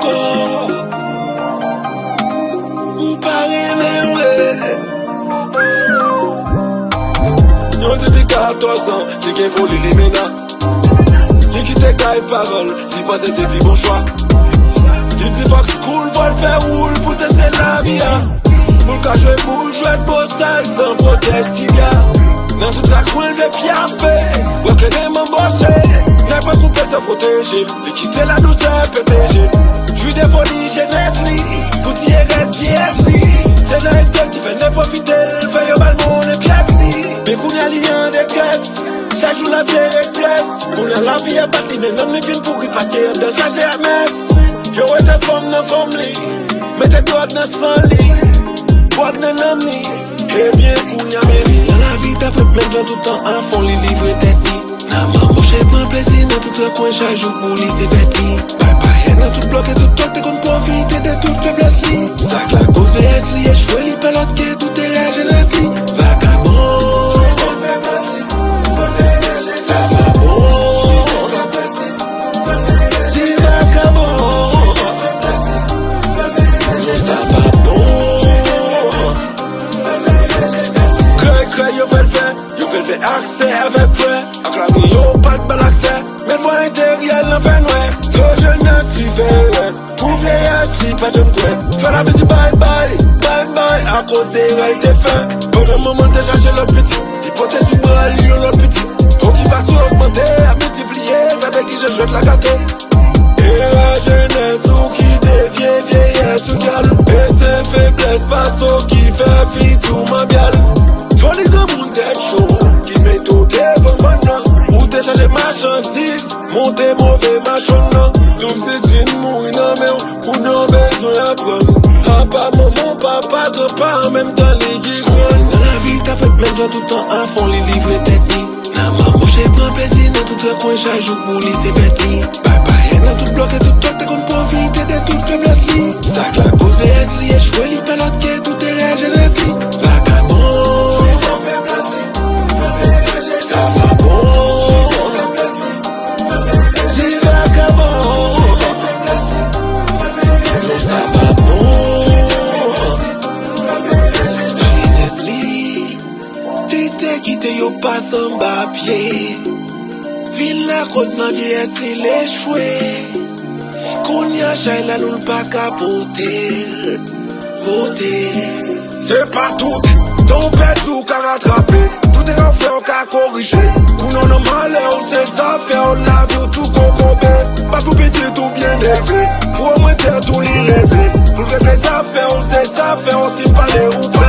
encore. Ou pas rêver. Yo depuis 14 ans, j'ai qu'un folie les ménas. J'ai quitté caille parole, j'y pensais c'est plus bon choix. Du petit fuck school, va le faire roule pour tester la vie. Pour le cas jouer boule, jouer de beau sale sans protège tibia. Dans toute la cour, elle fait piaffer. Ouais que les mains bossées. N'a pas coupé sans protéger. J'ai quitté la douceur, PTG. J'suis des folies, j'ai Nestlé. Pouti RS, JSD. C'est naïf qui fait ne profiter. Fait yo bal mon pièce. Mais qu'on y a lien des caisses. Chaque jour la vieille express. Qu'on a la vie à battre, mais non me film pourri parce qu'il y a de charger à messe. Yo ouais ta femme dans femme li. Mettez toi dans sang lit. Bois dans l'âme li. Eh bien qu'on y a mêlé. Dans la vie t'as fait plein de gens tout le temps à fond les livres tête li. N'a maman j'ai prends plaisir dans tout le coin chaque jour pour lui c'est fait li. Bye bye dans tout bloc et tout toi t'es qu'on profite de toute faiblesse li. Ça que la cause est li échoué li pelote que tout est la jeunesse li. Vagabond. Accès avec frère, acclamé yo pas de bel accès. Mais le voie intérieur l'en fait noir. Feu jeunesse si fait pour vieillesse si pas de quoi. Fais la petite bye bye, bye bye à cause des réalités faits. Pendant un moment t'as changé le petit. L'hypothèse du bras, lion le petit. Occupation augmentée, à multiplier. Regardez qui je jette la gâteau. Et la jeunesse ou qui dévie vieillesse ou gal. Et c'est faiblesse pas ce qui fait fit ou ma biale. Faut les gars mon tête chaud. Ou t'es changé marchandise, monter mauvais machin. Tout c'est une mouille dans mes ou non besoin d'apprendre. Papa, maman, papa, papa, en même temps les guigounes. Dans la vie t'as fait plein de gens tout le temps à fond les livres tête li. N'a maman j'ai plein plaisir dans tout le coin chaque jour pour lui c'est fait li. Bye bye dans tout bloc et tout toi t'es qu'on profite de toute faiblesse li. Ça que la cause est li échoué li pelote que tout est la jeunesse li. Vagabond. Yo passe en bas pied. Ville la cause nan vieillesse li l'échoué. Qu'on y a j'aille la loule pas capoter. Voter. C'est pas tout. Ton père tout qu'a rattrapé. Tout est refait on qu'a corrigé. Qu'on en a malheur c'est ça fait on la vie ou tout concomber. Pas tout petit tout bien élevé. Pour au moins terre tout l'y rêver. Pour le régler ça fait on sait ça fait on s'y parler ou pas.